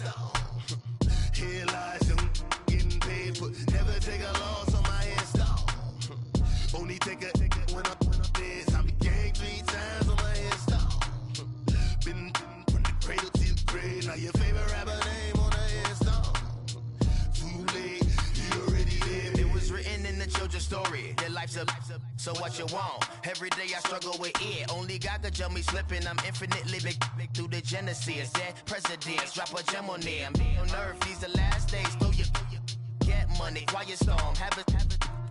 install. Here lies young, getting paid, but never take a loss on my install. Only take a when I'm dead. I be gang 3 times on my install. Been from the cradle to the grave. Now your favorite rapper name on the install. Too late, you already dead. It was written in the children's story. Their life's a so what you want. Every day I struggle with it. Only God could jump me slipping. I'm infinitely big through the genesis. That presidents drop a gem on them. On earth, these the last days. Throw your get money. Quiet storm. Have a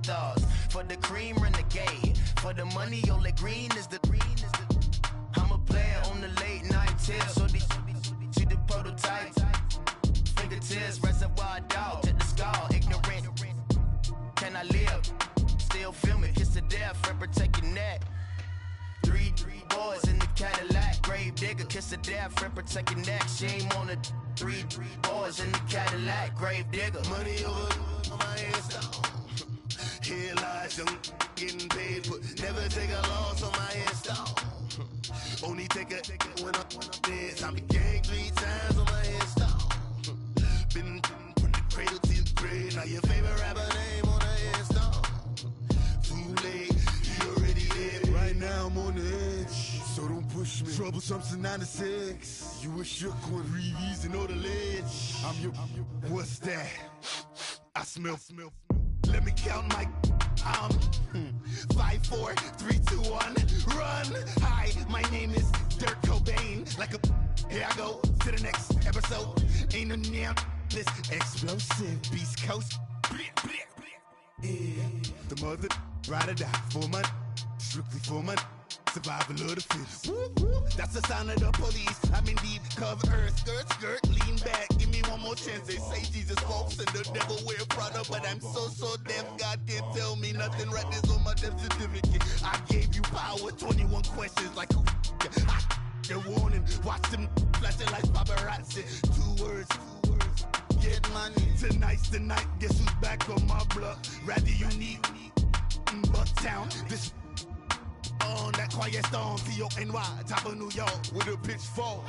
thoughts. For the cream, renegade. For the money, only green is the I'm a player on the late night tips. So these see the prototypes. Fingertips, reservoir dog. Check the skull. Ignorant. Can I live? Still feel me, kiss to death, and protect your neck. Three boys in the Cadillac, grave digger, kiss to death, and protect your neck. Shame on the three boys in the Cadillac, grave digger. Money over on my install. Here lies young, getting paid, but never take a loss on my install. Only take a when I'm dead. I be gang 3 times on my install. Been from the cradle to the grave. Now your favorite rapper name on the install. Too late, you already dead. Right now I'm on the edge, so don't push me. Troublesome to 9 to 6. You a shook one, breathe easy, know the ledge. I'm your, what's that? I smell. Let me count my 5, 4, 3, 2, 1, run. Hi, my name is Dirk Cobain. Like a, here I go to the next episode. Ain't no damn this explosive Beast Coast. Yeah. The mother ride or die for money, strictly for money. Survival of the fittest. That's the sign of the police. I'm indeed cover earth, skirt, lean back. Give me one more chance. They say Jesus walks and the devil wear Prada, but I'm so deaf. God can't tell me nothing. Right this on my death certificate. I gave you power. 21 questions like who? They're warning. Watch them flashing like paparazzi. 2 words. Get money. Tonight's the night. Guess who's back on my block? Rather unique. Bucktown. This. On that quiet storm, T-O-N-Y, top of New York, with a pitchfork.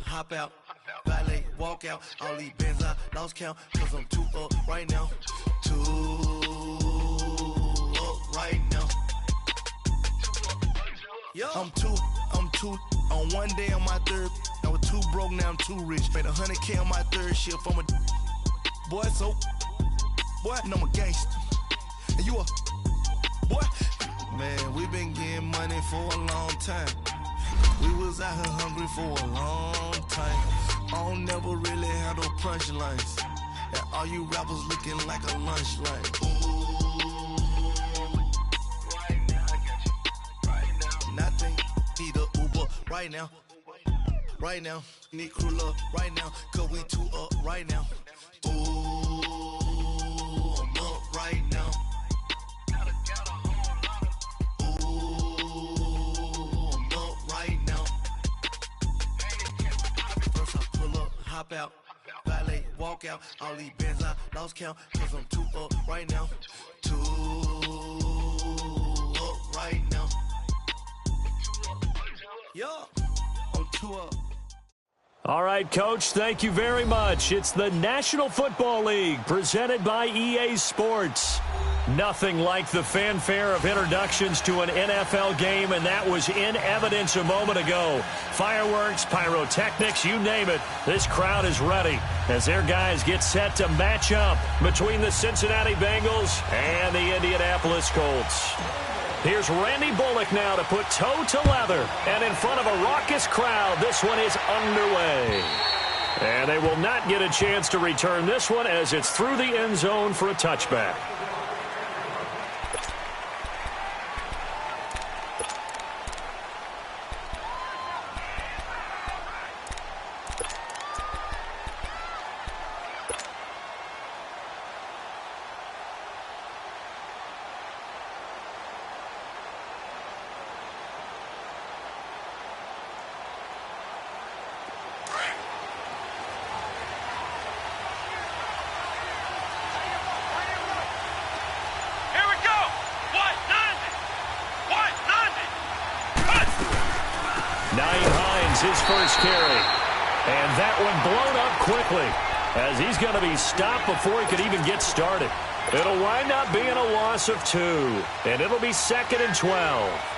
Hop out, valet, walk out, all these bands I lost count, cause I'm too up right now, too up right now. Yo. I'm too, on one day on my third, I was too broke, now I'm too rich, made 100K on my third shift, I'm a boy, so, boy, and I'm a gangster, and you a, boy, man, we been getting money for a long time. We was out here hungry for a long time. I don't never really have no punchlines. And all you rappers looking like a lunch line. Ooh, right now, I got you. Right now. Nothing, need a Uber right now. Right now, need crew love right now. Cause we too up right now. Ooh, I'm up right now. Hop out, valet, walk out, all these bands I lost count, cause I'm too up right now, too up right now. Yo, I'm too up. All right, Coach, thank you very much. It's the National Football League presented by EA Sports. Nothing like the fanfare of introductions to an NFL game, and that was in evidence a moment ago. Fireworks, pyrotechnics, you name it. This crowd is ready as their guys get set to match up between the Cincinnati Bengals and the Indianapolis Colts. Here's Randy Bullock now to put toe to leather, and in front of a raucous crowd, this one is underway. And they will not get a chance to return this one as it's through the end zone for a touchback. his first carry. And that one blown up quickly as he's going to be stopped before he could even get started. It'll wind up being a loss of 2, and it'll be 2nd and 12.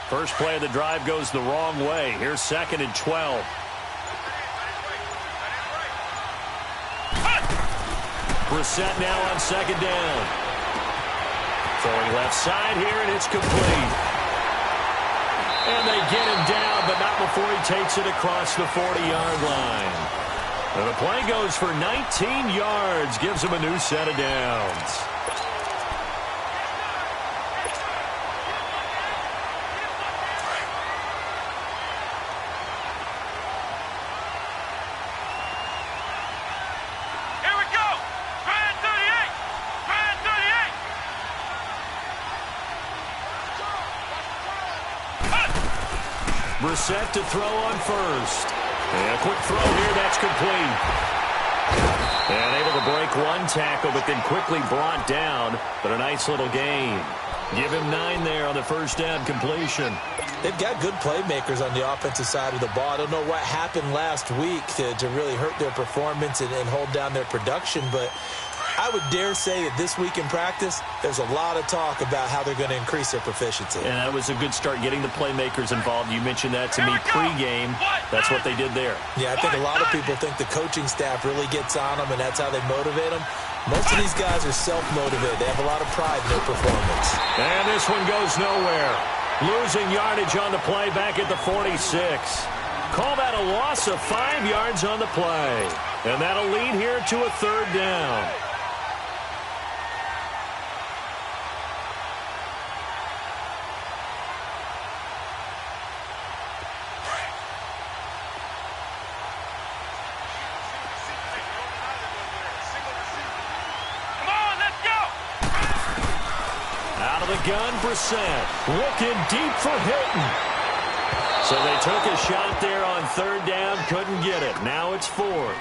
First play of the drive goes the wrong way. Here's 2nd and 12. Brissett now on 2nd down. Throwing left side here, and it's complete. And they get him down, but not before he takes it across the 40-yard line. And the play goes for 19 yards, gives him a new set of downs. Brissett to throw on first. And a quick throw here, that's complete. And able to break one tackle, but then quickly brought down. But a nice little gain. Give him 9 there on the first down completion. They've got good playmakers on the offensive side of the ball. I don't know what happened last week to really hurt their performance and hold down their production, but I would dare say that this week in practice, there's a lot of talk about how they're going to increase their proficiency. And that was a good start, getting the playmakers involved. You mentioned that to me pregame. That's what they did there. Yeah, I think a lot of people think the coaching staff really gets on them, and that's how they motivate them. Most of these guys are self-motivated. They have a lot of pride in their performance. And this one goes nowhere. Losing yardage on the play back at the 46. Call that a loss of 5 yards on the play. And that'll lead here to a 3rd down. Gun Brissett looking deep for Hilton. So they took a shot there on 3rd down, couldn't get it. Now it's 4th.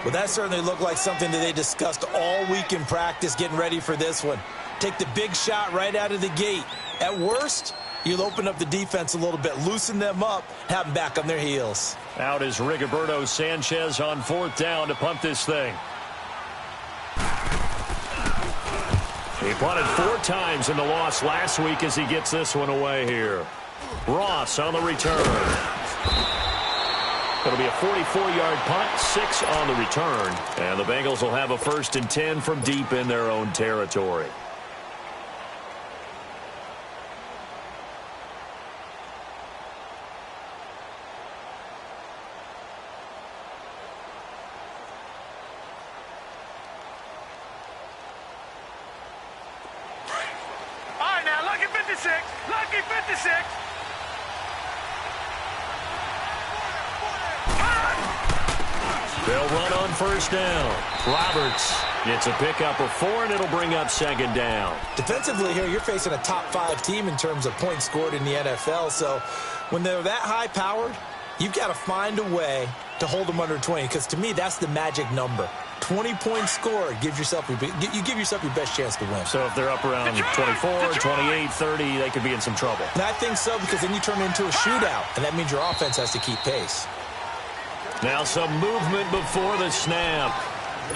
Well, that certainly looked like something that they discussed all week in practice, getting ready for this one. Take the big shot right out of the gate. At worst, you'll open up the defense a little bit, loosen them up, have them back on their heels. Out is Rigoberto Sanchez on 4th down to punt this thing. He punted 4 times in the loss last week as he gets this one away here. Ross on the return. It'll be a 44-yard punt, 6 on the return. And the Bengals will have a 1st and 10 from deep in their own territory. Lucky 56. They'll run on 1st down. Roberts gets a pickup of 4, and it'll bring up 2nd down. Defensively here, you're facing a top 5 team in terms of points scored in the NFL. So when they're that high-powered, you've got to find a way to hold them under 20, because to me, that's the magic number. 20-point score gives yourself you give yourself your best chance to win. So if they're up around 24, 28, 30, they could be in some trouble. And I think so, because then you turn it into a shootout, and that means your offense has to keep pace. Now some movement before the snap.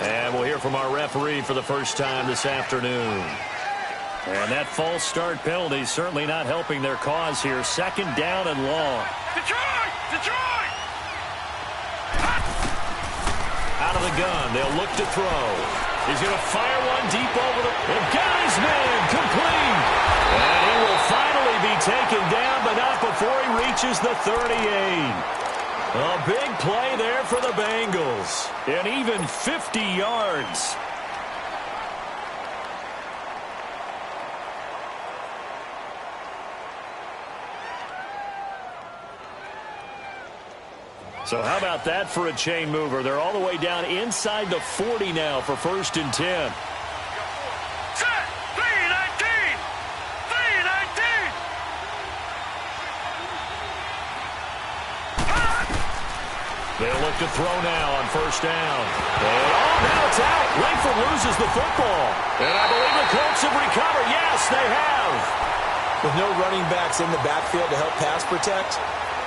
And we'll hear from our referee for the first time this afternoon. And that false start penalty certainly not helping their cause here. 2nd down and long. Detroit! Detroit! Out of the gun, they'll look to throw. He's going to fire one deep over the... And got his man, complete! And he will finally be taken down, but not before he reaches the 38. A big play there for the Bengals. And even 50 yards. So how about that for a chain mover? They're all the way down inside the 40 now for 1st and 10. Set, 3, They'll look to throw now on first down. And now it's out. Langford loses the football. And I believe the Colts have recovered. Yes, they have. With no running backs in the backfield to help pass protect,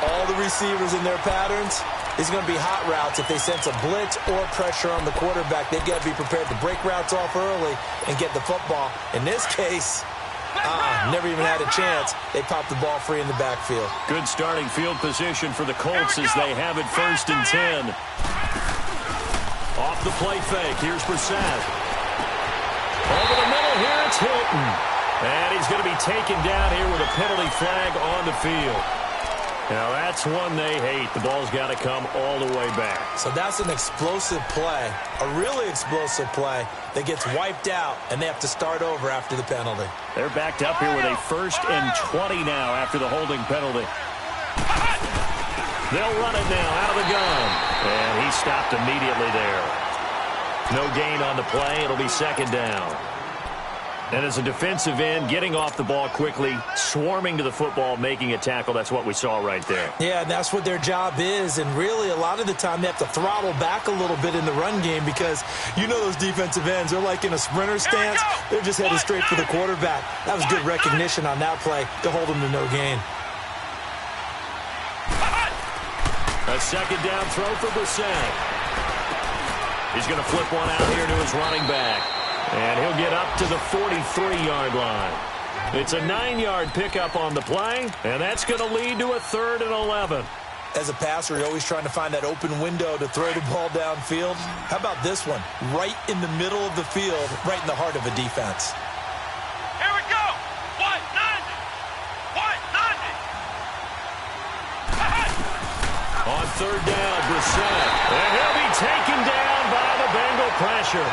all the receivers in their patterns, it's going to be hot routes. If they sense a blitz or pressure on the quarterback, they've got to be prepared to break routes off early and get the football. In this case, never even had a chance. They popped the ball free in the backfield. Good starting field position for the Colts as they have it 1st and 10. Off the play fake. Here's Brissett. Over the middle here, it's Hilton. And he's going to be taken down here with a penalty flag on the field. Now, that's one they hate. The ball's got to come all the way back. So that's an explosive play, a really explosive play that gets wiped out, and they have to start over after the penalty. They're backed up here with a 1st and 20 now after the holding penalty. They'll run it now out of the gun. And he stopped immediately there. No gain on the play. It'll be 2nd down. And as a defensive end, getting off the ball quickly, swarming to the football, making a tackle, that's what we saw right there. Yeah, and that's what their job is. And really, a lot of the time, they have to throttle back a little bit in the run game because you know those defensive ends, they're like in a sprinter stance. They're just headed straight for the quarterback. That was good recognition on that play to hold them to no gain. A 2nd down throw for Brissett. He's going to flip one out here to his running back. And he'll get up to the 43-yard line. It's a 9-yard pickup on the play, and that's going to lead to a 3rd and 11. As a passer, you're always trying to find that open window to throw the ball downfield. How about this one? Right in the middle of the field, right in the heart of a defense. Here we go. 190. 190. On 3rd down, Brissett. And he'll be taken down by the Bengal pressure.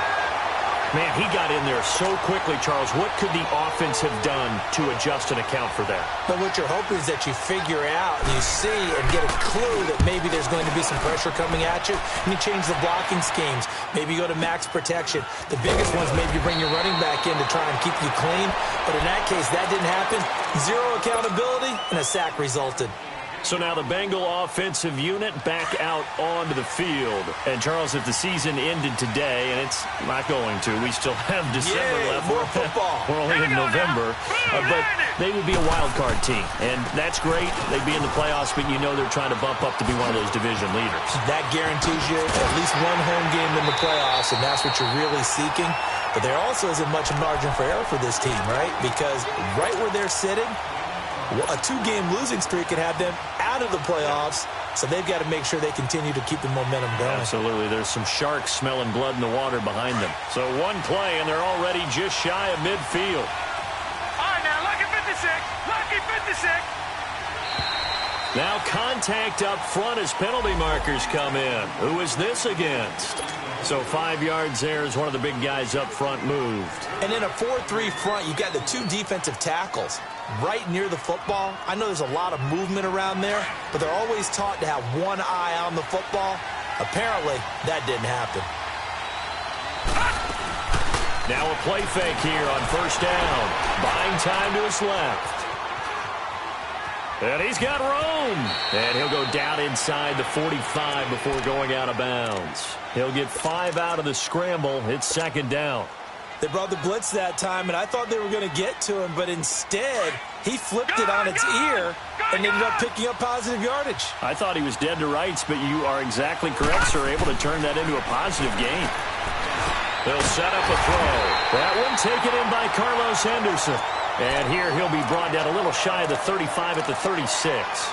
Man, he got in there so quickly, Charles. What could the offense have done to adjust and account for that? But what you're hoping is that you figure out, and you see and get a clue that maybe there's going to be some pressure coming at you, and you change the blocking schemes. Maybe you go to max protection. The biggest ones, maybe you bring your running back in to try and keep you clean. But in that case, that didn't happen. 0 accountability, and a sack resulted. So now the Bengal offensive unit back out onto the field. And, Charles, if the season ended today, and it's not going to, we still have December left. More football. We're only in November. But they would be a wild card team. And that's great. They'd be in the playoffs, but you know they're trying to bump up to be one of those division leaders. That guarantees you at least one home game in the playoffs, and that's what you're really seeking. But there also isn't much margin for error for this team, right? Because right where they're sitting, a 2-game losing streak could have them out of the playoffs, so they've got to make sure they continue to keep the momentum going. Absolutely. There's some sharks smelling blood in the water behind them. So one play, and they're already just shy of midfield. All right, now, lucky 56. Lucky 56. Now contact up front as penalty markers come in. Who is this against? So 5 yards there as one of the big guys up front moved. And in a 4-3 front, you've got the 2 defensive tackles right near the football. I know there's a lot of movement around there, but they're always taught to have one eye on the football. Apparently, that didn't happen. Now a play fake here on 1st down. Buying time to his left. And he's got room. And he'll go down inside the 45 before going out of bounds. He'll get 5 out of the scramble. It's 2nd down. They brought the blitz that time, and I thought they were going to get to him, but instead, he flipped it on its ear and ended up picking up positive yardage. I thought he was dead to rights, but you are exactly correct, sir. Able to turn that into a positive gain. They'll set up a throw. That one taken in by Carlos Henderson. And here he'll be brought down a little shy of the 35 at the 36.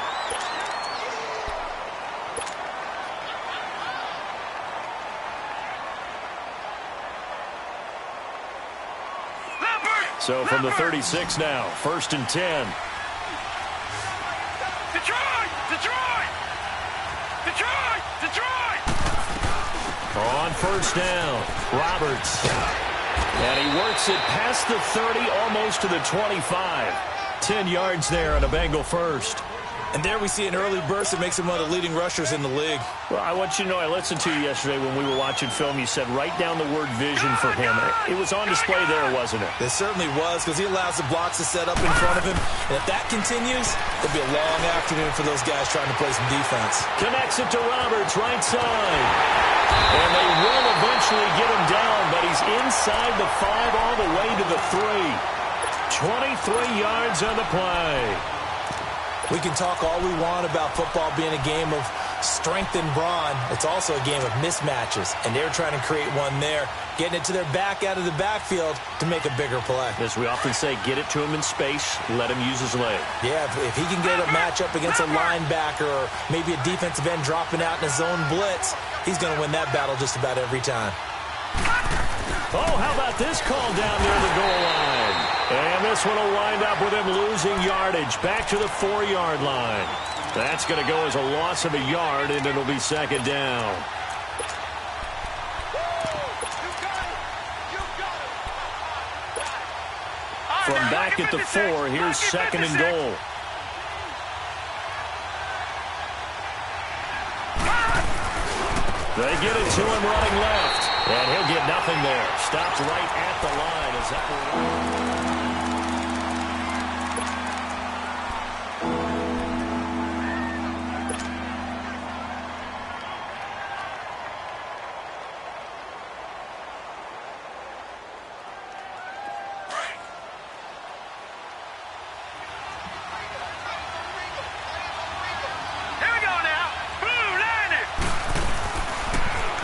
So from the 36 now, 1st and 10. Detroit! Detroit! Detroit! Detroit! On 1st down, Roberts. And he works it past the 30, almost to the 25. 10 yards there on a Bengal first. And there we see an early burst that makes him one of the leading rushers in the league. Well, I want you to know, I listened to you yesterday when we were watching film. You said write down the word vision for him. It was on display there, wasn't it? It certainly was, because he allows the blocks to set up in front of him. And if that continues, it'll be a long afternoon for those guys trying to play some defense. Connects it to Roberts, right side. And they will eventually get him down, but he's inside the 5 all the way to the 3. 23 yards on the play. We can talk all we want about football being a game of strength and brawn. It's also a game of mismatches, and they're trying to create one there, getting it to their back out of the backfield to make a bigger play. As we often say, get it to him in space, let him use his leg. Yeah, if he can get a matchup against a linebacker or maybe a defensive end dropping out in a zone blitz, he's going to win that battle just about every time. Oh, how about this call down near the goal line? And this one will wind up with him losing yardage back to the 4-yard line. That's going to go as a loss of a yard, and it'll be second down. From back at the 4, here's second and goal. They get it to him running left. And he'll get nothing there. Stopped right at the line. Is that the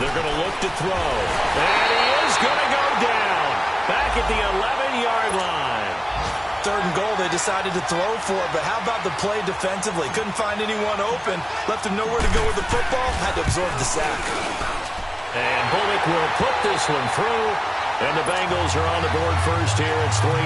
They're going to look to throw. And he is going to go down. Back at the 11-yard line. Third and goal, they decided to throw for it, but how about the play defensively? Couldn't find anyone open. Left him nowhere to go with the football. Had to absorb the sack. And Bullock will put this one through. And the Bengals are on the board first here. It's 3-0.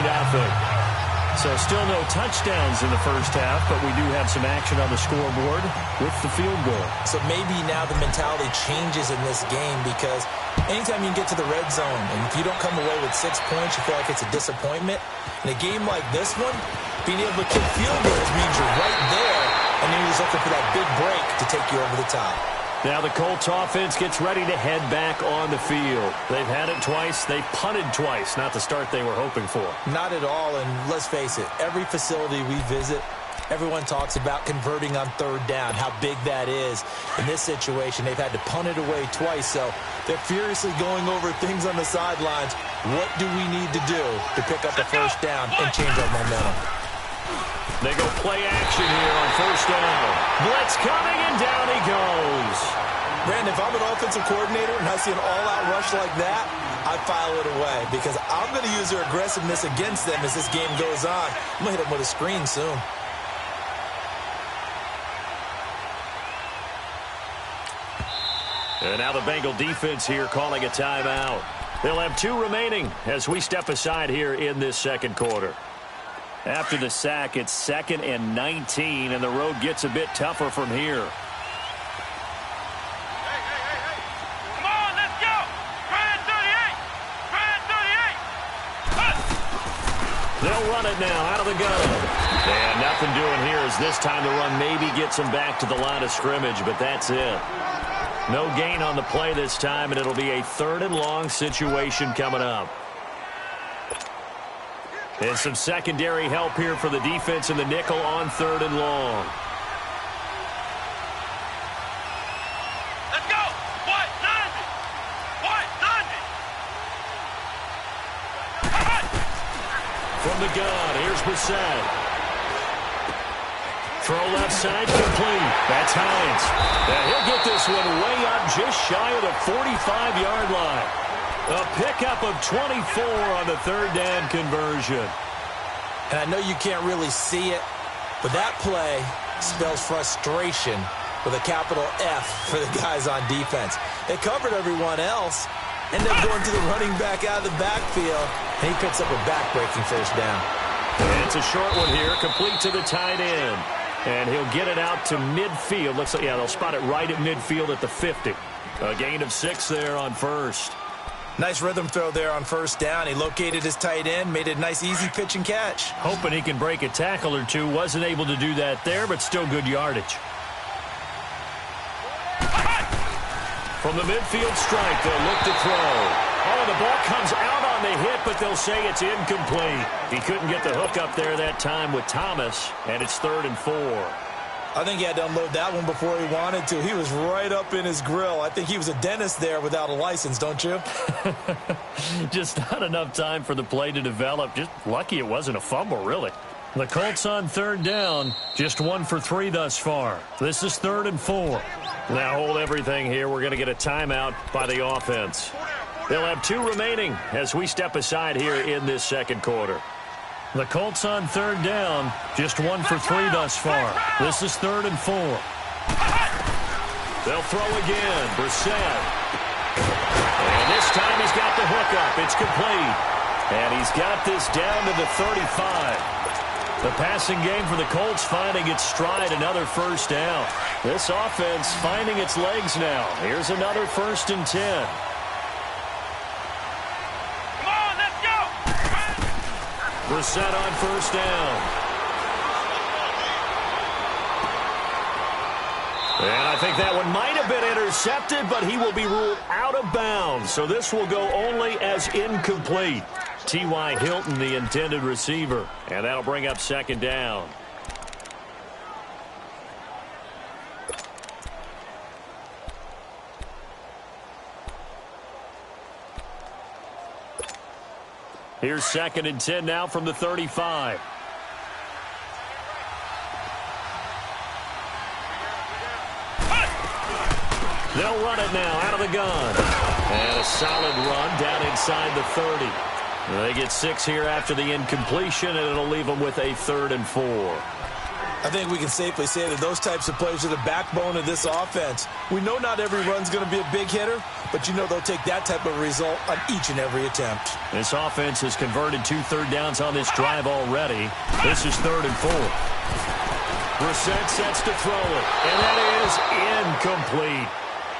So still no touchdowns in the first half, but we do have some action on the scoreboard with the field goal. So maybe now the mentality changes in this game, because anytime you get to the red zone and if you don't come away with 6 points, you feel like it's a disappointment. In a game like this one, being able to kick field goals means you're right there, and then you're just looking for that big break to take you over the top. Now the Colts offense gets ready to head back on the field. They've had it twice. They've punted twice. Not the start they were hoping for. Not at all, and let's face it, every facility we visit, everyone talks about converting on third down, how big that is. In this situation, they've had to punt it away twice, so they're furiously going over things on the sidelines. What do we need to do to pick up the first down and change our momentum? They go play action here on first down. Blitz coming, and down he goes. Brandon, if I'm an offensive coordinator and I see an all-out rush like that, I file it away, because I'm going to use their aggressiveness against them as this game goes on. I'm going to hit them with a screen soon. And now the Bengal defense here calling a timeout. They'll have 2 remaining as we step aside here in this second quarter. After the sack, it's 2nd and 19, and the road gets a bit tougher from here. Come on, let's go! Try it 38! Try it 38! They'll run it now out of the gun. And nothing doing here as this time the run maybe gets them back to the line of scrimmage, but that's it. No gain on the play this time, and it'll be a 3rd and long situation coming up. And some secondary help here for the defense in the nickel on 3rd and long. Let's go! What? 90! What? 90! From the gun, here's Brissett. Throw left side, complete. That's Hines. And he'll get this one way up just shy of the 45-yard line. A pickup of 24 on the 3rd down conversion. And I know you can't really see it, but that play spells frustration with a capital F for the guys on defense. They covered everyone else, end up going to the running back out of the backfield, and he picks up a back-breaking first down. And it's a short one here, complete to the tight end. And he'll get it out to midfield. Looks like, yeah, they'll spot it right at midfield at the 50. A gain of 6 there on first. Nice rhythm throw there on first down. He located his tight end, made it a nice, easy pitch and catch. Hoping he can break a tackle or two. Wasn't able to do that there, but still good yardage. From the midfield stripe, they'll look to throw. Oh, the ball comes out on the hit, but they'll say it's incomplete. He couldn't get the hook up there that time with Thomas, and it's 3rd and 4. I think he had to unload that one before he wanted to. He was right up in his grill. I think he was a dentist there without a license, don't you? Just not enough time for the play to develop. Just lucky it wasn't a fumble, really. The Colts on 3rd down, just 1 for 3 thus far. This is 3rd and 4. Now hold everything here. We're going to get a timeout by the offense. They'll have 2 remaining as we step aside here in this second quarter. The Colts on 3rd down, just 1 for 3 thus far. This is 3rd and 4. They'll throw again. Brissett. And this time he's got the hook up. It's complete. And he's got this down to the 35. The passing game for the Colts finding its stride, another first down. This offense finding its legs now. Here's another 1st and 10. Come on, let's go! Brissett on first down. And I think that one might have been intercepted, but he will be ruled out of bounds. So this will go only as incomplete. T.Y. Hilton, the intended receiver. And that'll bring up 2nd down. Here's 2nd and 10 now from the 35. They'll run it now out of the gun. And a solid run down inside the 30. They get 6 here after the incompletion, and it'll leave them with a 3rd and 4. I think we can safely say that those types of plays are the backbone of this offense. We know not every run's going to be a big hitter, but you know they'll take that type of result on each and every attempt. This offense has converted 2 third downs on this drive already. This is 3rd and 4. Brissett sets to throw it, and that is incomplete.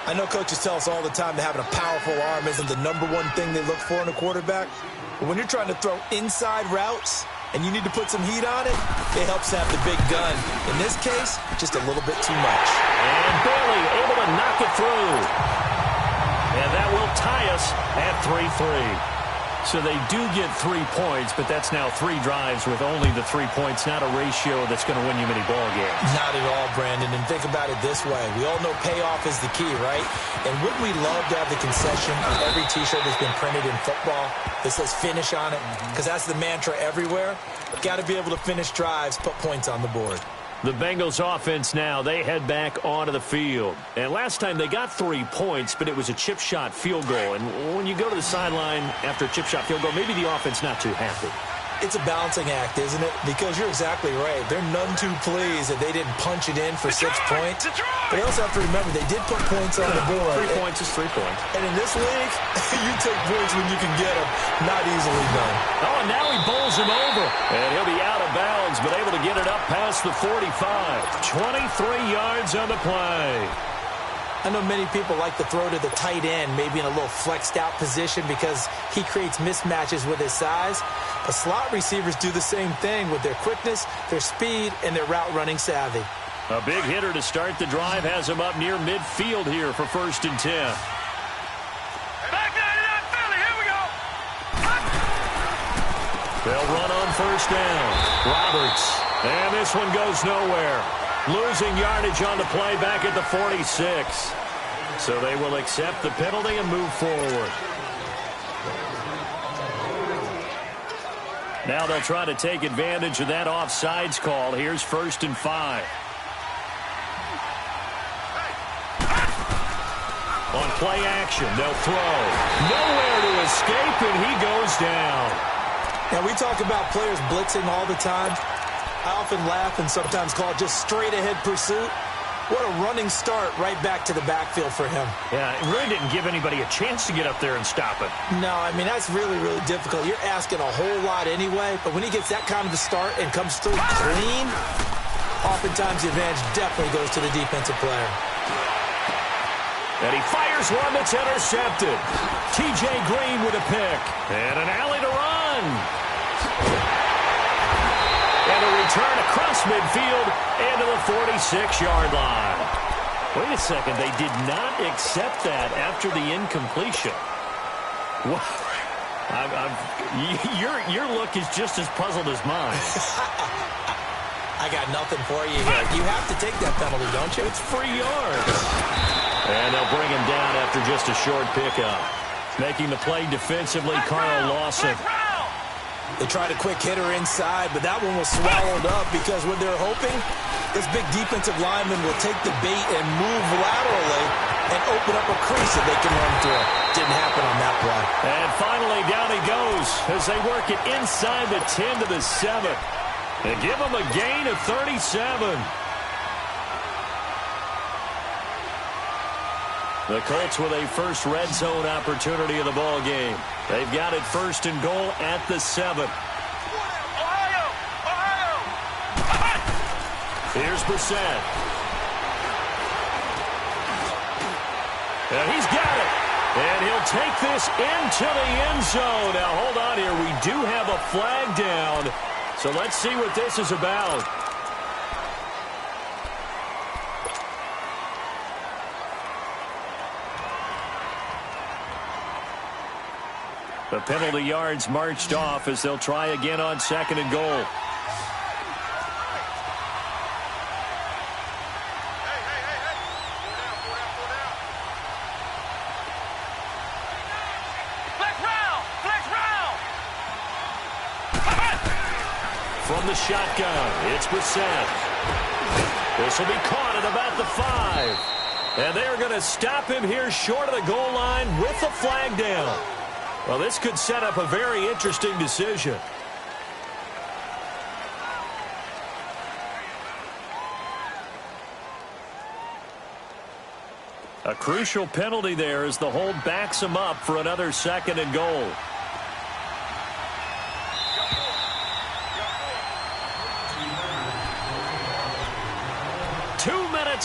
I know coaches tell us all the time that having a powerful arm isn't the #1 thing they look for in a quarterback. But when you're trying to throw inside routes and you need to put some heat on it, it helps to have the big gun. In this case, just a little bit too much. And Bailey able to knock it through. And that will tie us at 3-3. So they do get 3 points, but that's now 3 drives with only the 3 points, not a ratio that's going to win you many ball games. Not at all, Brandon. And think about it this way. We all know payoff is the key, right? And wouldn't we love to have the concession on every T-shirt that's been printed in football that says finish on it? Because that's the mantra everywhere. Got to be able to finish drives, put points on the board. The Bengals offense now, they head back onto the field. And last time they got 3 points, but it was a chip shot field goal. And when you go to the sideline after a chip shot field goal, maybe the offense not too happy. It's a balancing act, isn't it? Because you're exactly right. They're none too pleased that they didn't punch it in for 6 points. But they also have to remember they did put points on the board. 3 points is 3 points. And in this league, you take points when you can get them. Not easily done. Oh, and now he bowls him over. And he'll be out of bounds, but able to get it up past the 45. 23 yards on the play. I know many people like to throw to the tight end, maybe in a little flexed out position because he creates mismatches with his size. But slot receivers do the same thing with their quickness, their speed, and their route running savvy. A big hitter to start the drive has him up near midfield here for 1st and 10. Back 99 Philly, here we go. They'll run on 1st down. Roberts. And this one goes nowhere. Losing yardage on the play back at the 46. So they will accept the penalty and move forward. Now they'll try to take advantage of that offsides call. Here's 1st and 5. On play action, they'll throw. Nowhere to escape, and he goes down. Now, we talk about players blitzing all the time. I often laugh and sometimes call it just straight-ahead pursuit. What a running start right back to the backfield for him. Yeah, it really didn't give anybody a chance to get up there and stop it. No, I mean, that's really, really difficult. You're asking a whole lot anyway, but when he gets that kind of a start and comes through clean, oftentimes the advantage definitely goes to the defensive player. And he fires Here's one that's intercepted. T.J. Green with a pick. And an alley to run. And a return across midfield into the 46-yard line. Wait a second. They did not accept that after the incompletion. Your look is just as puzzled as mine. I got nothing for you here. You have to take that penalty, don't you? It's free yards. And they'll bring him down after just a short pickup. Making the play defensively, Carl Lawson. They tried a quick hitter inside, but that one was swallowed up because what they're hoping, this big defensive lineman will take the bait and move laterally and open up a crease that they can run through. Didn't happen on that play. And finally, down he goes as they work it inside the 10 to the 7. They give him a gain of 37. The Colts with a first red zone opportunity of the ball game. They've got it first and goal at the 7. Ohio! Here's Brissett. And he's got it. And he'll take this into the end zone. Now, hold on here. We do have a flag down. So let's see what this is about. The penalty yards marched off as they'll try again on second and goal. From the shotgun, it's Brissett. This will be caught at about the 5. And they're going to stop him here short of the goal line with the flag down. Well, this could set up a very interesting decision. A crucial penalty there as the hold backs him up for another second and goal.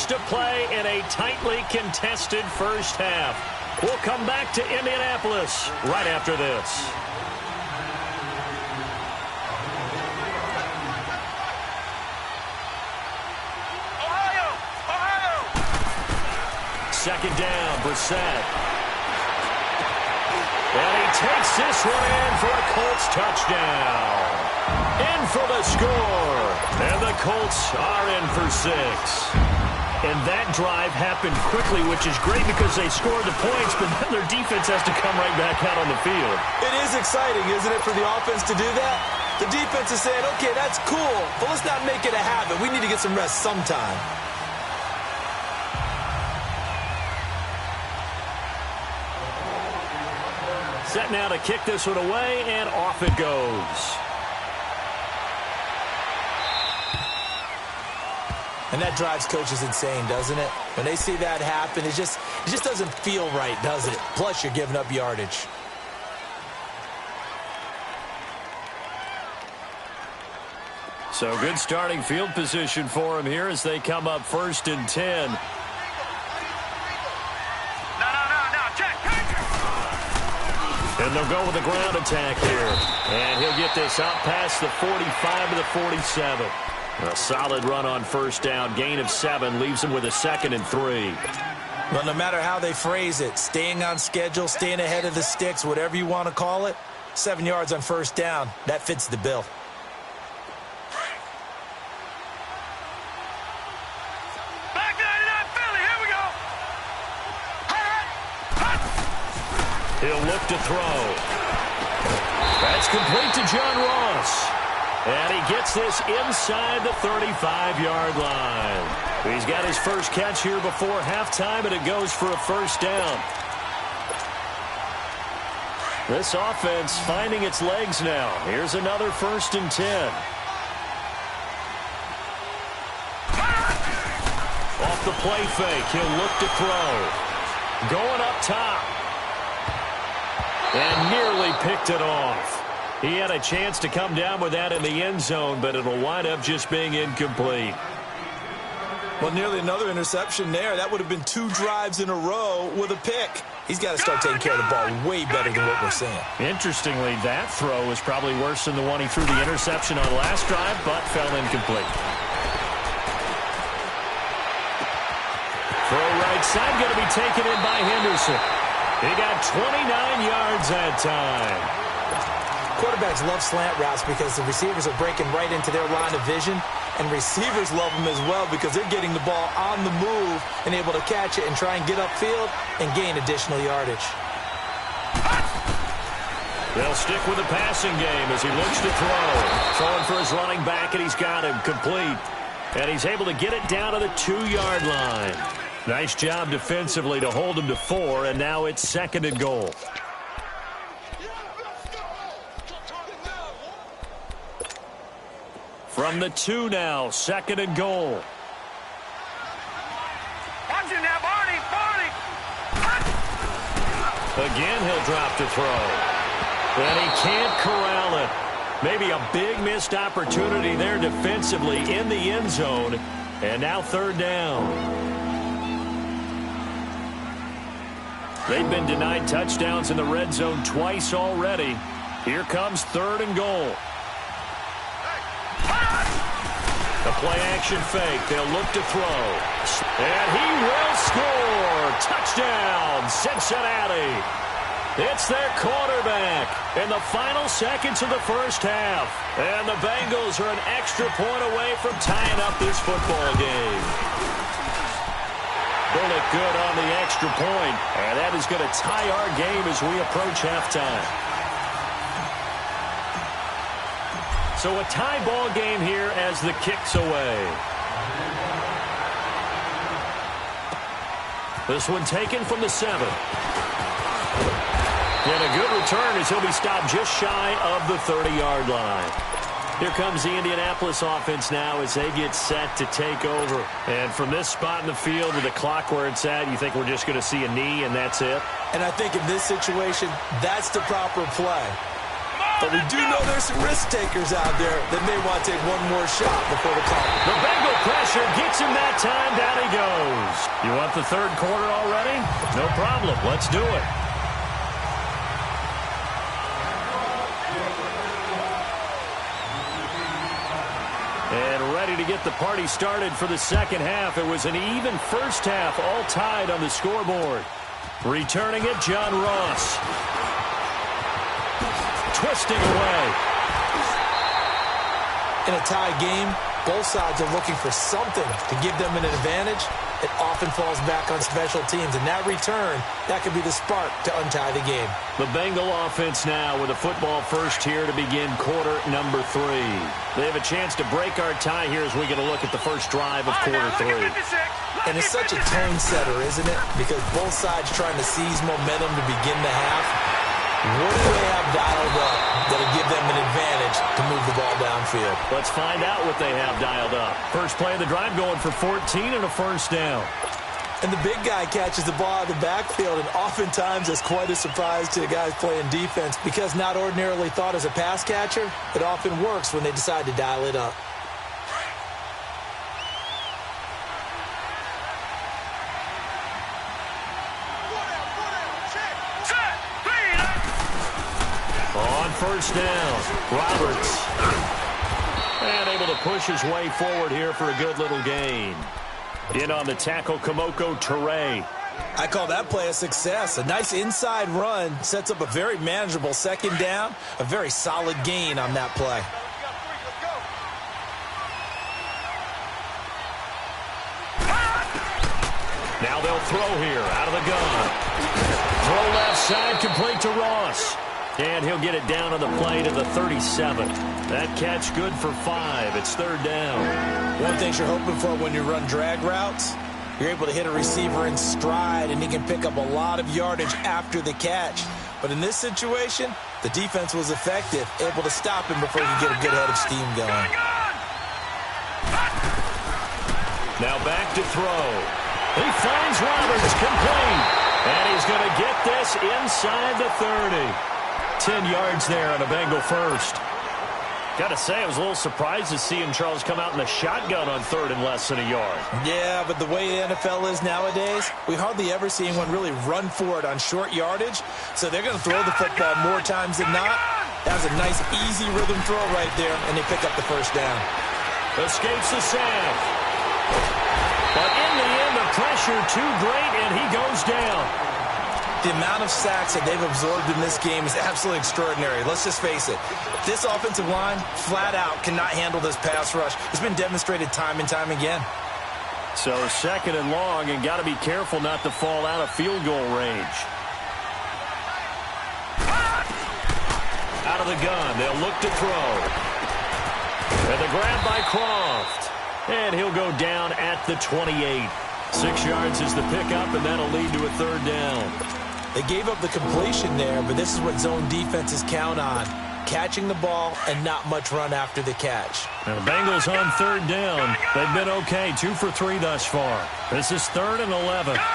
To play in a tightly contested first half. We'll come back to Indianapolis right after this. Ohio! Second down, Brissett. And he takes this one in for a Colts touchdown. In for the score. And the Colts are in for 6. And that drive happened quickly, which is great because they scored the points, but then their defense has to come right back out on the field. It is exciting, isn't it, for the offense to do that? The defense is saying, okay, that's cool, but let's not make it a habit. We need to get some rest sometime. Set now to kick this one away, and off it goes. And that drives coaches insane, doesn't it? When they see that happen, it just doesn't feel right, does it? Plus, you're giving up yardage. So good starting field position for them here as they come up first and 10. No, check. And they'll go with a ground attack here. And he'll get this out past the 45 to the 47. A solid run on first down. Gain of 7 leaves them with a 2nd and 3. Well, no matter how they phrase it, staying on schedule, staying ahead of the sticks, whatever you want to call it, 7 yards on first down, that fits the bill. Back 99 Philly, here we go. He'll look to throw. That's complete to John Ross. And he gets this inside the 35-yard line. He's got his first catch here before halftime, and it goes for a first down. This offense finding its legs now. Here's another first and 10. Off the play fake, he'll look to throw. Going up top. And nearly picked it off. He had a chance to come down with that in the end zone, but it'll wind up just being incomplete. Well, nearly another interception there. That would have been 2 drives in a row with a pick. He's got to start taking care of the ball way better than what we're seeing. Interestingly, that throw was probably worse than the one he threw the interception on last drive, but fell incomplete. Throw right side, going to be taken in by Henderson. He got 29 yards that time. Quarterbacks love slant routes because the receivers are breaking right into their line of vision, and receivers love them as well because they're getting the ball on the move and able to catch it and try and get upfield and gain additional yardage. They'll stick with the passing game as he looks to throw. Throwing for his running back, and he's got him complete. And he's able to get it down to the 2-yard line. Nice job defensively to hold him to 4, and now it's 2nd and goal. From the 2 now, 2nd and goal. Watch him now, Barney. Again, he'll drop to throw. And he can't corral it. Maybe a big missed opportunity there defensively in the end zone. And now 3rd down. They've been denied touchdowns in the red zone twice already. Here comes 3rd and goal. A play-action fake. They'll look to throw. And he will score. Touchdown, Cincinnati. It's their quarterback in the final seconds of the first half. And the Bengals are an extra point away from tying up this football game. Bullet good on the extra point. And that is going to tie our game as we approach halftime. So a tie ball game here as the kick's away. This one taken from the 7. And a good return as he'll be stopped just shy of the 30-yard line. Here comes the Indianapolis offense now as they get set to take over. And from this spot in the field with the clock where it's at, you think we're just going to see a knee and that's it? And I think in this situation, that's the proper play. But we do know there's some risk takers out there that may want to take one more shot before the call. The Bengal pressure gets him that time. Down he goes. You want the 3rd quarter already? No problem. Let's do it. And ready to get the party started for the 2nd half. It was an even first half, all tied on the scoreboard. Returning it, John Ross. Twisting away. In a tie game, both sides are looking for something to give them an advantage. It often falls back on special teams, and that return, that could be the spark to untie the game. The Bengal offense now with a football first here to begin quarter number 3. They have a chance to break our tie here as we get a look at the first drive of quarter 3. And it's such a tone setter, isn't it? Because both sides trying to seize momentum to begin the half. What do they have dialed up that'll give them an advantage to move the ball downfield? Let's find out what they have dialed up. First play of the drive going for 14 and a first down. And the big guy catches the ball out of the backfield, and oftentimes it's quite a surprise to the guys playing defense because not ordinarily thought as a pass catcher, it often works when they decide to dial it up. First down, Roberts. And able to push his way forward here for a good little gain. In on the tackle, Kamoko Toure. I call that play a success. A nice inside run sets up a very manageable 2nd down. A very solid gain on that play. Now they'll throw here out of the gun. Throw left side, complete to Ross. And he'll get it down on the play to the 37. That catch good for 5. It's 3rd down. One thing you're hoping for when you run drag routes, you're able to hit a receiver in stride, and he can pick up a lot of yardage after the catch. But in this situation, the defense was effective, able to stop him before he could get a good head of steam going. Now back to throw. He finds Roberts, complete. And he's going to get this inside the 30. 10 yards there on a Bengal first. Got to say, I was a little surprised to see him, Charles, come out in the shotgun on third and less than a yard. Yeah, but the way the NFL is nowadays, we hardly ever see anyone really run for it on short yardage. So they're going to throw the football more times than not. That was a nice, easy rhythm throw right there, and they pick up the first down. Escapes the sack. But in the end, the pressure too great, and he goes down. The amount of sacks that they've absorbed in this game is absolutely extraordinary. Let's just face it. This offensive line, flat out, cannot handle this pass rush. It's been demonstrated time and time again. So second and long, and got to be careful not to fall out of field goal range. Out of the gun, they'll look to throw. And the grab by Croft. And he'll go down at the 28. 6 yards is the pickup, and that'll lead to a third down. They gave up the completion there, but this is what zone defenses count on. Catching the ball and not much run after the catch. And the Bengals on third down. They've been okay, 2 for 3 thus far. This is 3rd and 11. Gun!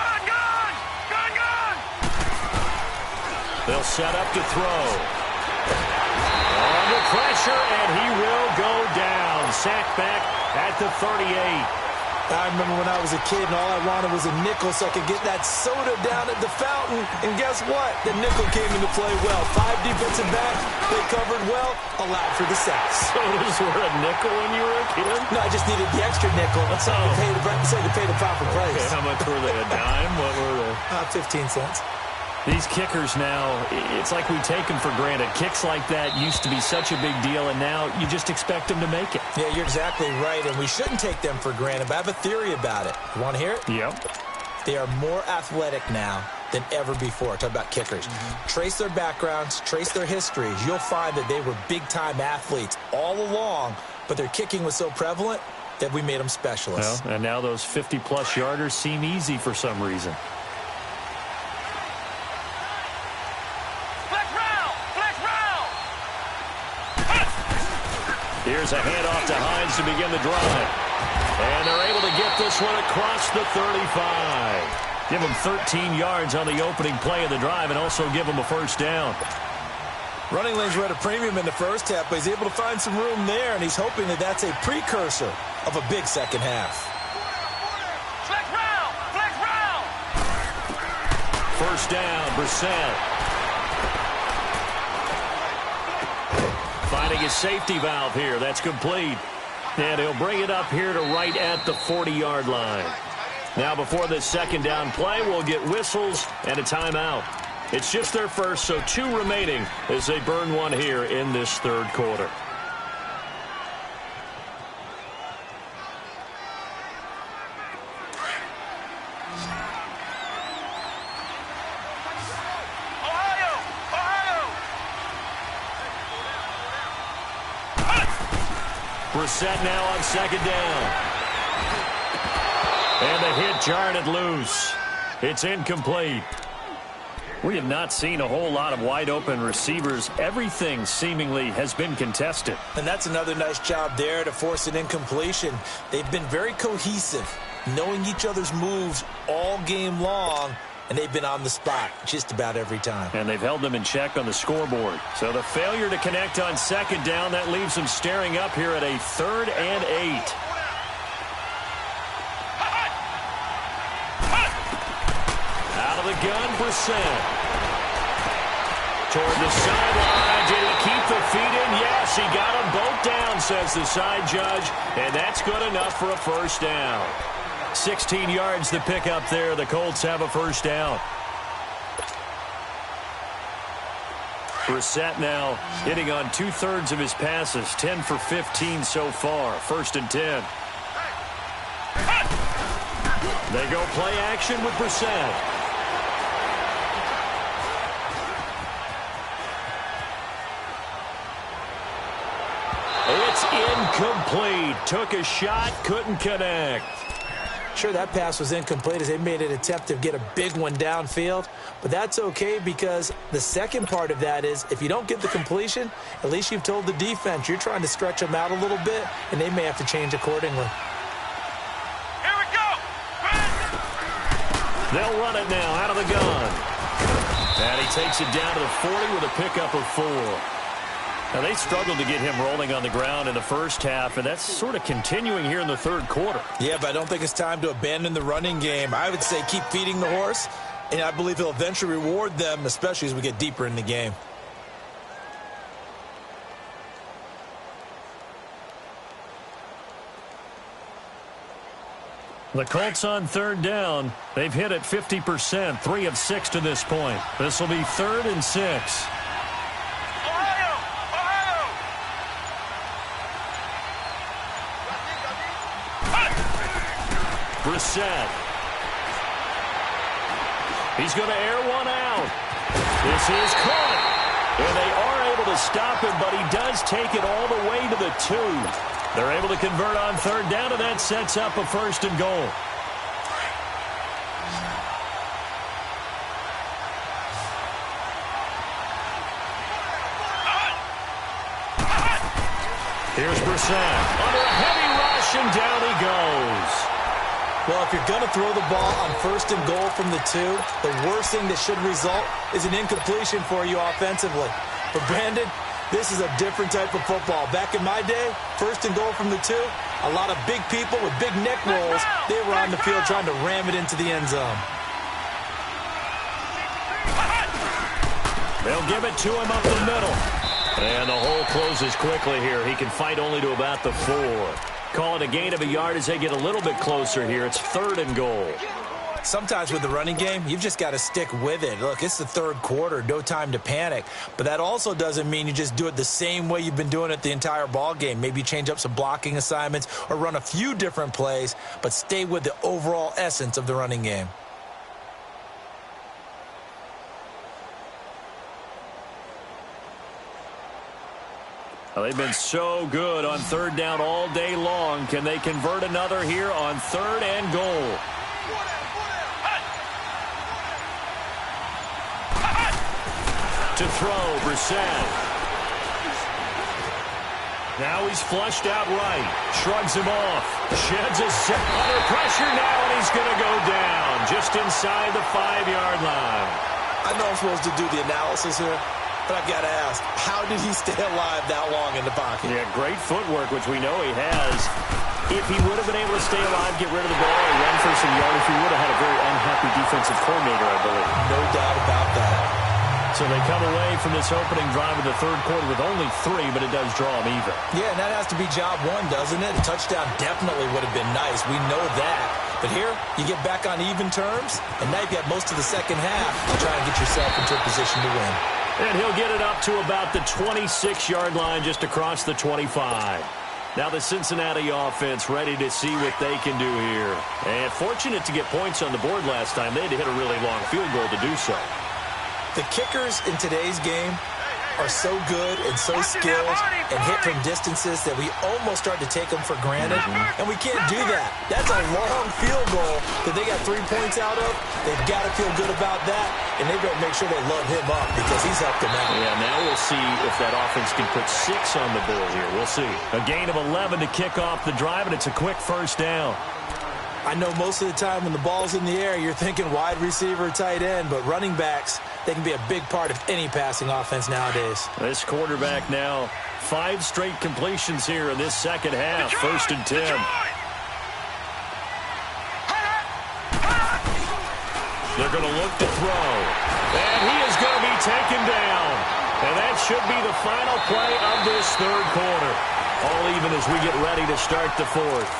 They'll set up to throw. Under pressure, and he will go down. Sacked back at the 38. I remember when I was a kid and all I wanted was a nickel so I could get that soda down at the fountain. And guess what? The nickel came into play well. 5 defensive backs, they covered well, allowed for the sacks. Sodas were a nickel when you were a kid? No, I just needed the extra nickel. So to pay the proper price. Okay, how much were they? A dime? What were they? 15 cents. These kickers now, it's like we take them for granted. Kicks like that used to be such a big deal, and now you just expect them to make it. Yeah, you're exactly right, and we shouldn't take them for granted, but I have a theory about it. You want to hear it? Yep. They are more athletic now than ever before. Talk about kickers. Trace their backgrounds, trace their histories. You'll find that they were big-time athletes all along, but their kicking was so prevalent that we made them specialists. Well, and now those 50-plus yarders seem easy for some reason. Here's a handoff to Hines to begin the drive. And they're able to get this one across the 35. Give them 13 yards on the opening play of the drive and also give them a first down. Running lanes were at a premium in the first half, but he's able to find some room there, and he's hoping that that's a precursor of a big second half. Flex round! First down, Brissett. Finding his safety valve here. That's complete. And he'll bring it up here to right at the 40-yard line. Now before this second down play, we'll get whistles and a timeout. It's just their first, so 2 remaining as they burn one here in this third quarter. Brissett now on second down. And the hit jarred it loose. It's incomplete. We have not seen a whole lot of wide-open receivers. Everything seemingly has been contested. And that's another nice job there to force an incompletion. They've been very cohesive, knowing each other's moves all game long, and they've been on the spot just about every time. And they've held them in check on the scoreboard. So the failure to connect on second down, that leaves them staring up here at a 3rd and 8. Out of the gun, Brissett. Toward the sideline. Did he keep the feet in? Yes, he got them both down, says the side judge. And that's good enough for a first down. 16 yards to pick up there. The Colts have a first down. Brissett now hitting on 2/3 of his passes. 10 for 15 so far. 1st and 10. They go play action with Brissett. It's incomplete. Took a shot, couldn't connect. Sure, that pass was incomplete as they made an attempt to get a big one downfield, but that's okay because the second part of that is if you don't get the completion, at least you've told the defense you're trying to stretch them out a little bit, and they may have to change accordingly. Here we go! They'll run it now out of the gun. And he takes it down to the 40 with a pickup of 4. Now, they struggled to get him rolling on the ground in the first half, and that's sort of continuing here in the third quarter. Yeah, but I don't think it's time to abandon the running game. I would say keep feeding the horse, and I believe he'll eventually reward them, especially as we get deeper in the game. The Colts on third down. They've hit it 50%, 3 of 6 to this point. This will be 3rd and 6. Brissett. He's going to air one out. This is caught. And they are able to stop him, but he does take it all the way to the 2. They're able to convert on third down, and that sets up a 1st and goal. Here's Brissett. Under a heavy rush, and down he goes. Well, if you're going to throw the ball on 1st and goal from the 2, the worst thing that should result is an incompletion for you offensively. But Brandon, this is a different type of football. Back in my day, 1st and goal from the 2, a lot of big people with big neck rolls, they were on the field trying to ram it into the end zone. They'll give it to him up the middle. And the hole closes quickly here. He can fight only to about the 4. Call it a gain of a yard as they get a little bit closer here. It's 3rd and goal. Sometimes with the running game, you've just got to stick with it. Look, it's the third quarter, no time to panic. But that also doesn't mean you just do it the same way you've been doing it the entire ball game. Maybe change up some blocking assignments or run a few different plays, but stay with the overall essence of the running game. Well, they've been so good on third down all day long. Can they convert another here on 3rd and goal? To throw, Brissett. Now he's flushed out right. Shrugs him off. Sheds a set under pressure now, and he's going to go down just inside the 5-yard line. I know I'm supposed to do the analysis here, but I've got to ask, how did he stay alive that long in the pocket? Yeah, great footwork, which we know he has. If he would have been able to stay alive, get rid of the ball, and run for some yardage, he would have had a very unhappy defensive coordinator, I believe. No doubt about that. So they come away from this opening drive of the third quarter with only 3, but it does draw them even. Yeah, and that has to be job 1, doesn't it? A touchdown definitely would have been nice. We know that. But here, you get back on even terms, and now you've got most of the second half to try and get yourself into a position to win. And he'll get it up to about the 26-yard line just across the 25. Now the Cincinnati offense ready to see what they can do here. And fortunate to get points on the board last time. They had to hit a really long field goal to do so. The kickers in today's game are so good and so skilled and hit from distances that we almost start to take them for granted, and we can't do that. That's a long field goal that they got 3 points out of. They've got to feel good about that, and they better make sure they load him up because he's helped them out. Yeah, now we'll see if that offense can put 6 on the board here. We'll see. A gain of 11 to kick off the drive, and it's a quick 1st down. I know most of the time when the ball's in the air, you're thinking wide receiver, tight end, but running backs, they can be a big part of any passing offense nowadays. This quarterback now, 5 straight completions here in this second half. 1st and 10. They're going to look to throw. And he is going to be taken down. And that should be the final play of this third quarter. All even as we get ready to start the 4th.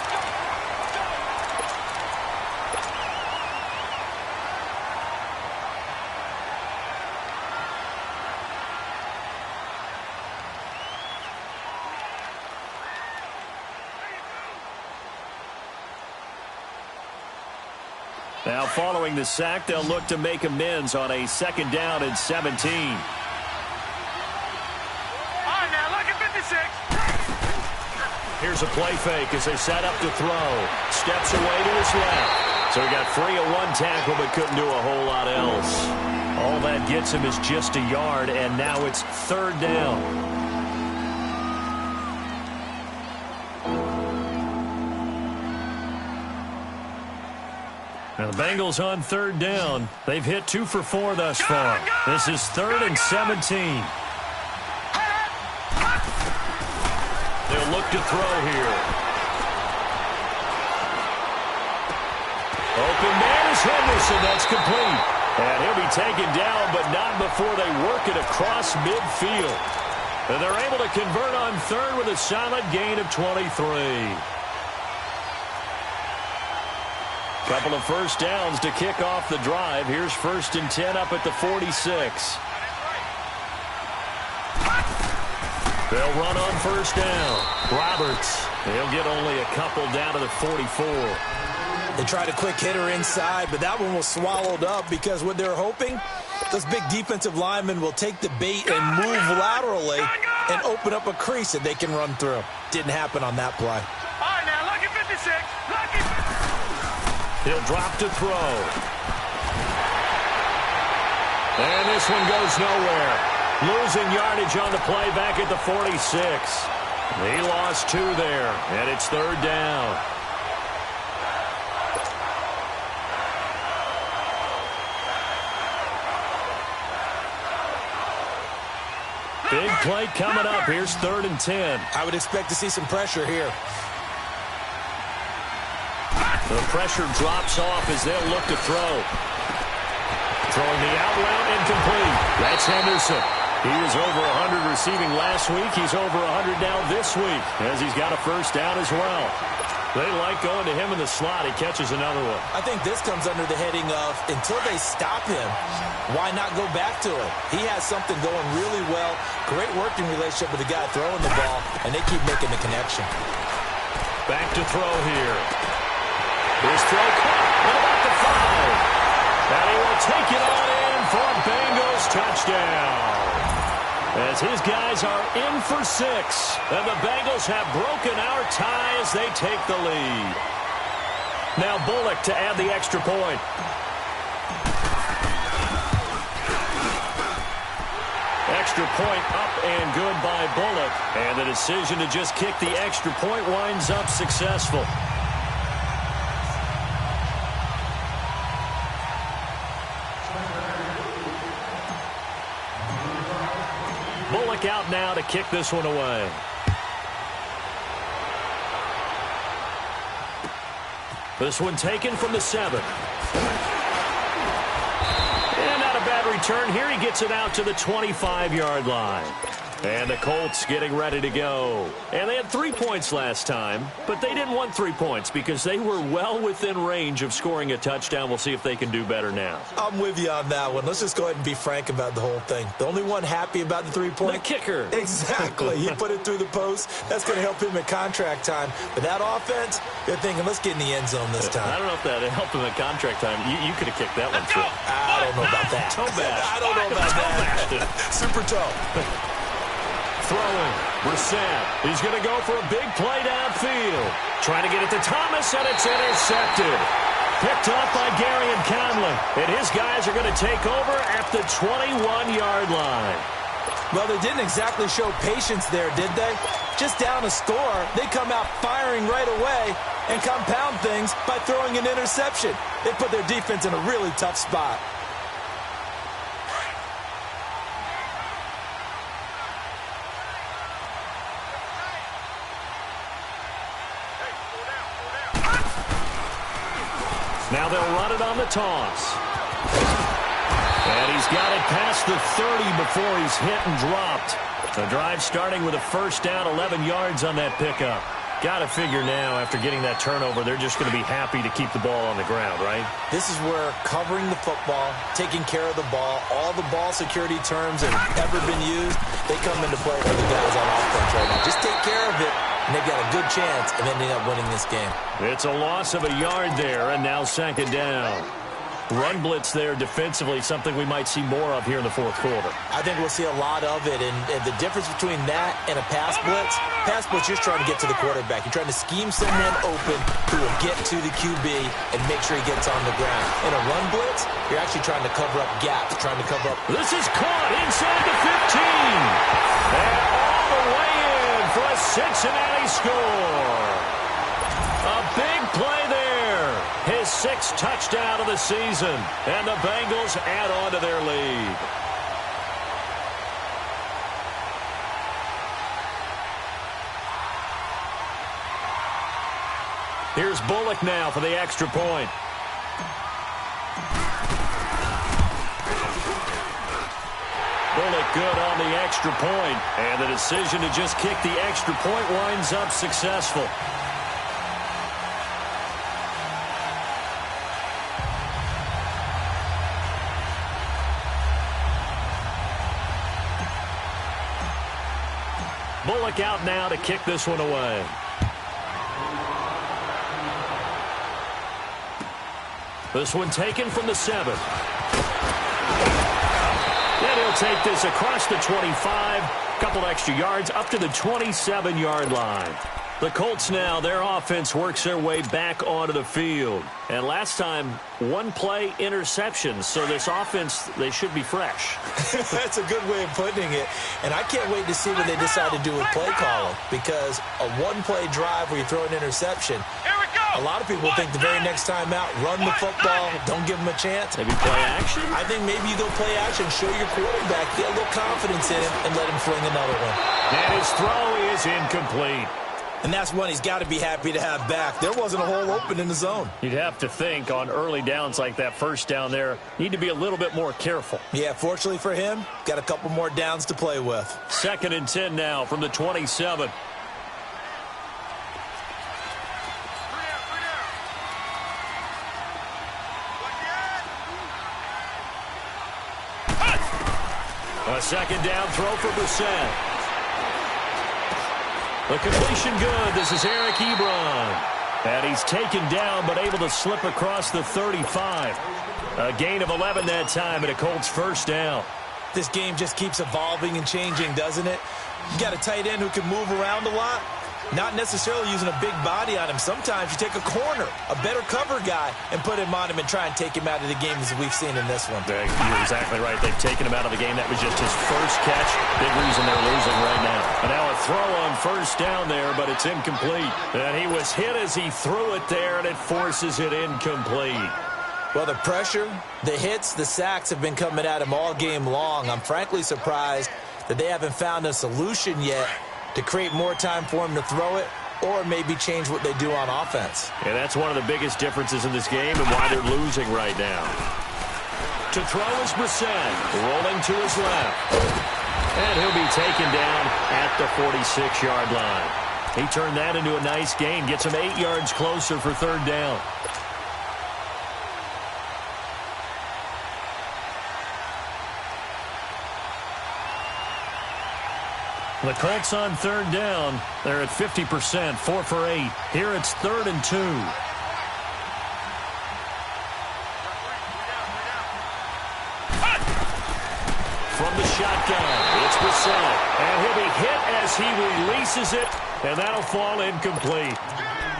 Now, following the sack, they'll look to make amends on a 2nd down and 17. All right, now, look at 56. Here's a play fake as they set up to throw. Steps away to his left. So he got free of 1 tackle, but couldn't do a whole lot else. All that gets him is just a yard, and now it's 3rd down. Now the Bengals on 3rd down. They've hit 2 for 4 thus far. This is 3rd and 17. look to throw here. Open man is Henderson. That's complete. And he'll be taken down, but not before they work it across midfield. And they're able to convert on third with a solid gain of 23. Couple of first downs to kick off the drive. Here's 1st and 10 up at the 46. They'll run on first down. Roberts, he'll get only a couple down to the 44. They tried a quick hitter inside, but that one was swallowed up because what they're hoping, those big defensive linemen will take the bait and move laterally and open up a crease that they can run through. Didn't happen on that play. All right, now, lucky 56. Lucky. He'll drop to throw. And this one goes nowhere. Losing yardage on the play back at the 46. He lost 2 there, and it's 3rd down. Big play coming up. Here's 3rd and 10. I would expect to see some pressure here. The pressure drops off as they'll look to throw. Throwing the out route incomplete. That's Henderson. He was over 100 receiving last week. He's over 100 now this week as he's got a first down as well. They like going to him in the slot. He catches another one. I think this comes under the heading of until they stop him, why not go back to him? He has something going really well. Great working relationship with the guy throwing the ball, and they keep making the connection. Back to throw here. His throw caught at about the 5. And he will take it on in for a Bengals touchdown. As his guys are in for 6. And the Bengals have broken our tie as they take the lead. Now Bullock to add the extra point. Extra point up and good by Bullock. And the decision to just kick the extra point winds up successful. Bullock out now to kick this one away. This one taken from the 7. And not a bad return here. He gets it out to the 25-yard line. And the Colts getting ready to go. And they had 3 points last time, but they didn't want 3 points because they were well within range of scoring a touchdown. We'll see if they can do better now. I'm with you on that one. Let's just go ahead and be frank about the whole thing. The only one happy about the 3-point? The kicker. Exactly. He put it through the post. That's going to help him at contract time. But that offense, they're thinking, let's get in the end zone this time. I don't know if that helped him at contract time. You could have kicked that one through. I don't know about that. Toe bash. I don't know about that. Super toe. Throwing. Brissett. He's going to go for a big play downfield. Trying to get it to Thomas, and it's intercepted. Picked up by Gary and Conley. And his guys are going to take over at the 21-yard line. Well, they didn't exactly show patience there, did they? Just down a score, they come out firing right away and compound things by throwing an interception. They put their defense in a really tough spot. Now they'll run it on the toss. And he's got it past the 30 before he's hit and dropped. The drive starting with a first down, 11 yards on that pickup. Got to figure now, after getting that turnover, they're just going to be happy to keep the ball on the ground, right? This is where covering the football, taking care of the ball, all the ball security terms that have ever been used, they come into play for the guys on offense right now. Just take care of it, and they've got a good chance of ending up winning this game. It's a loss of a yard there, and now 2nd down. Run blitz there defensively, something we might see more of here in the 4th quarter. I think we'll see a lot of it, and the difference between that and a pass blitz, you're trying to get to the quarterback. You're trying to scheme someone open who will get to the QB and make sure he gets on the ground. In a run blitz, you're actually trying to cover up gaps, trying to cover up. This is caught inside the 15. And all the way in for a Cincinnati score. A big play there. His 6th touchdown of the season. And the Bengals add on to their lead. Here's Bullock now for the extra point. Bullock good on the extra point, and the decision to just kick the extra point winds up successful. Bullock out now to kick this one away. This one taken from the 7. And he'll take this across the 25. Couple extra yards up to the 27-yard line. The Colts now, their offense works their way back onto the field. And last time, one-play interception. So this offense, they should be fresh. That's a good way of putting it. And I can't wait to see what they decide to do with play calling. Because a one-play drive where you throw an interception, a lot of people think the very next time out, run the football, don't give them a chance. Maybe play action? I think maybe you go play action, show your quarterback, get a little confidence in him, and let him fling another one. And his throw is incomplete. And that's one he's got to be happy to have back. There wasn't a hole open in the zone. You'd have to think on early downs like that first down there, need to be a little bit more careful. Yeah, fortunately for him, got a couple more downs to play with. 2nd and 10 now from the 27. A 2nd down throw for Brissett. The completion good. This is Eric Ebron. And he's taken down but able to slip across the 35. A gain of 11 that time and a Colts first down. This game just keeps evolving and changing, doesn't it? You got a tight end who can move around a lot. Not necessarily using a big body on him. Sometimes you take a corner, a better cover guy, and put him on him and try and take him out of the game as we've seen in this one. You're exactly right. They've taken him out of the game. That was just his first catch. Big reason they're losing right now. And now a throw on first down there, but it's incomplete. And he was hit as he threw it there, and it forces it incomplete. Well, the pressure, the hits, the sacks have been coming at him all game long. I'm frankly surprised that they haven't found a solution yet to create more time for him to throw it or maybe change what they do on offense. And that's one of the biggest differences in this game and why they're losing right now. To throw is Brissett, rolling to his left. And he'll be taken down at the 46-yard line. He turned that into a nice gain, gets him 8 yards closer for 3rd down. The Colts on 3rd down. They're at 50%, 4 for 8. Here it's 3rd and 2. From the shotgun, it's Brissett. And he'll be hit as he releases it, and that'll fall incomplete.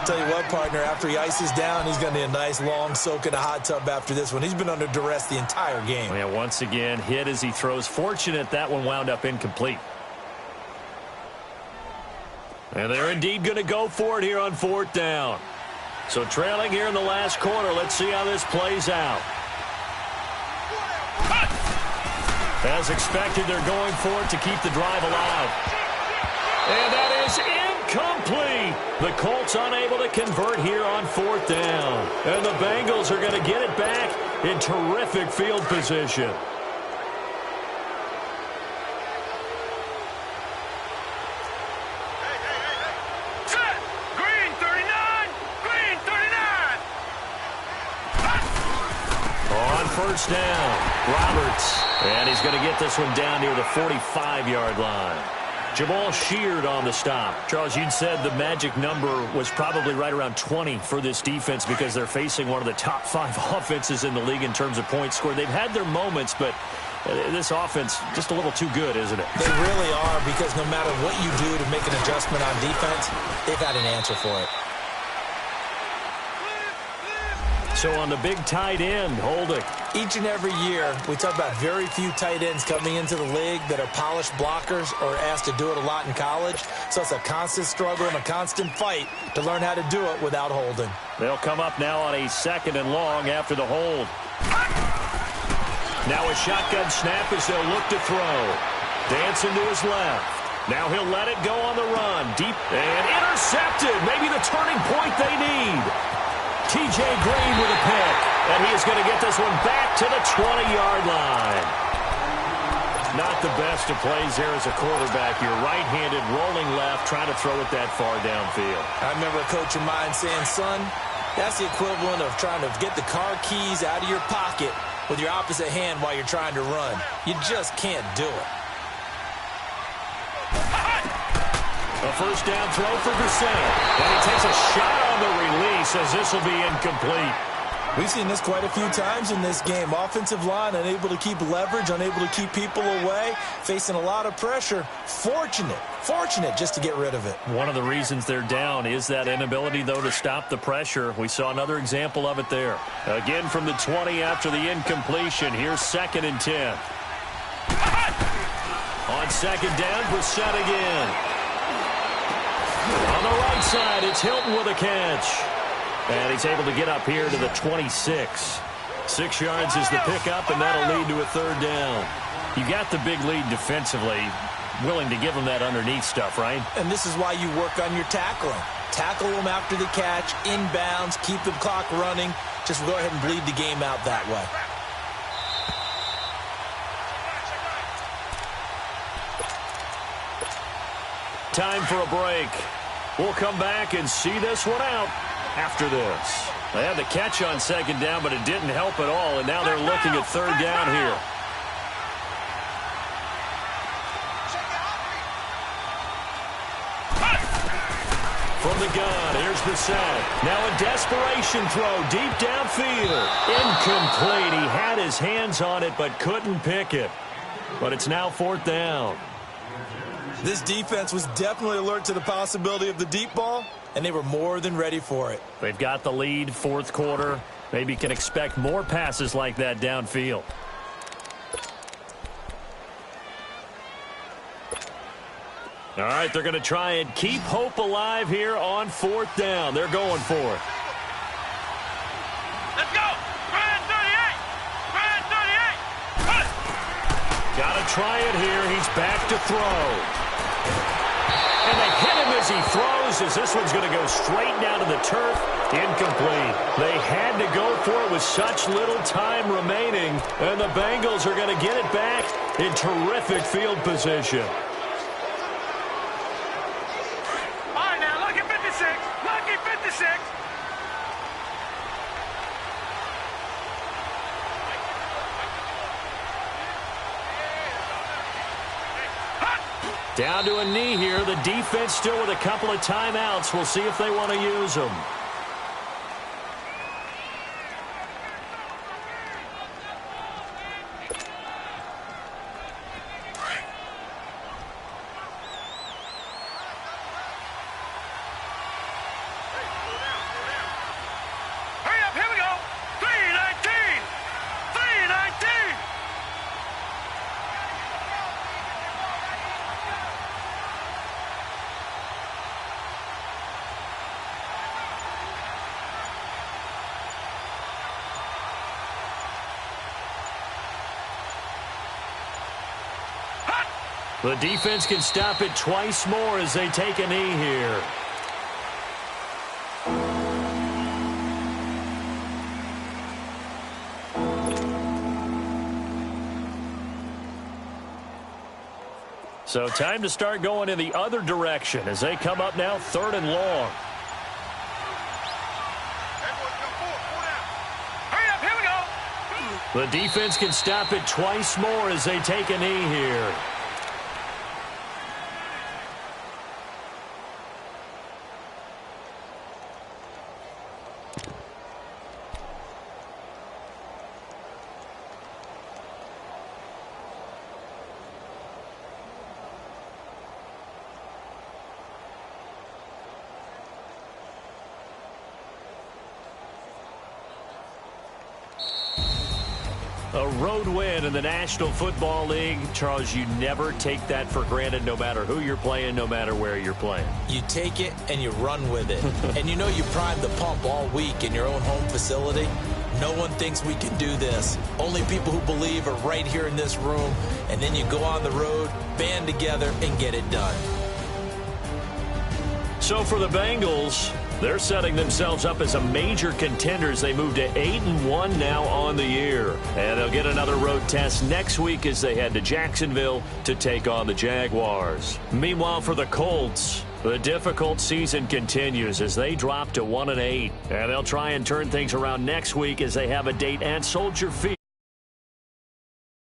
Tell you what, partner, after he ices down, he's going to need a nice long soak in a hot tub after this one. He's been under duress the entire game. Yeah, once again, hit as he throws. Fortunate that one wound up incomplete. And they're indeed going to go for it here on 4th down. So trailing here in the last quarter. Let's see how this plays out. As expected, they're going for it to keep the drive alive. And that is incomplete. The Colts unable to convert here on 4th down. And the Bengals are going to get it back in terrific field position. First down, Roberts, and he's going to get this one down near the 45-yard line. Jamal Sheard on the stop. Charles, you'd said the magic number was probably right around 20 for this defense because they're facing one of the top 5 offenses in the league in terms of points scored. They've had their moments, but this offense just a little too good, isn't it? They really are, because no matter what you do to make an adjustment on defense, they've had an answer for it. So on the big tight end, Holding. Each and every year, we talk about very few tight ends coming into the league that are polished blockers or asked to do it a lot in college. So it's a constant struggle and a constant fight to learn how to do it without holding. They'll come up now on a 2nd and long after the hold. Now a shotgun snap as they'll look to throw. Dancing to his left. Now he'll let it go on the run. Deep and intercepted. Maybe the turning point they need. T.J. Green with a pick. And he is going to get this one back to the 20-yard line. Not the best of plays there as a quarterback. You're right-handed, rolling left, trying to throw it that far downfield. I remember a coach of mine saying, son, that's the equivalent of trying to get the car keys out of your pocket with your opposite hand while you're trying to run. You just can't do it. A first down throw for Brissett. And he takes a shot on the release as this will be incomplete. We've seen this quite a few times in this game. Offensive line unable to keep leverage, unable to keep people away, facing a lot of pressure. Fortunate just to get rid of it. One of the reasons they're down is that inability, though, to stop the pressure. We saw another example of it there. Again from the 20 after the incompletion. Here's 2nd and 10. On 2nd down, Brissett again. On the right side, it's Hilton with a catch. And he's able to get up here to the 26. 6 yards is the pickup, and that'll lead to a 3rd down. You got the big lead defensively. Willing to give them that underneath stuff, right? And this is why you work on your tackling. Tackle them after the catch, inbounds, keep the clock running. Just go ahead and bleed the game out that way. Time for a break. We'll come back and see this one out after this. They had the catch on 2nd down, but it didn't help at all, and now they're looking at 3rd down here. From the gun, here's Brissett. Now a desperation throw deep downfield. Incomplete. He had his hands on it, but couldn't pick it. But it's now 4th down. This defense was definitely alert to the possibility of the deep ball, and they were more than ready for it. They've got the lead, 4th quarter. Maybe can expect more passes like that downfield. All right, they're going to try and keep hope alive here on 4th down. They're going for it. Let's go! Ryan 38! Ryan 38! Got to try it here. He's back to throw. And they hit him as he throws, as this one's going to go straight down to the turf. Incomplete. They had to go for it with such little time remaining, and the Bengals are going to get it back in terrific field position. All right, now, lucky 56. Lucky 56. Down to a knee here. The defense still with a couple of timeouts. We'll see if they want to use them. Hurry up, here we go. 3:19. 3:19. The defense can stop it twice more as they take a knee here. So time to start going in the other direction as they come up now 3rd and long. Hurry up, here we go. The defense can stop it twice more as they take a knee here. A road win in the National Football League. Charles, you never take that for granted no matter who you're playing, no matter where you're playing. You take it and you run with it. And you know you primed the pump all week in your own home facility. No one thinks we can do this. Only people who believe are right here in this room. And then you go on the road, band together, and get it done. So for the Bengals, they're setting themselves up as a major contender as they move to 8-1 now on the year. And they'll get another road test next week as they head to Jacksonville to take on the Jaguars. Meanwhile, for the Colts, the difficult season continues as they drop to 1-8. And they'll try and turn things around next week as they have a date at Soldier Field.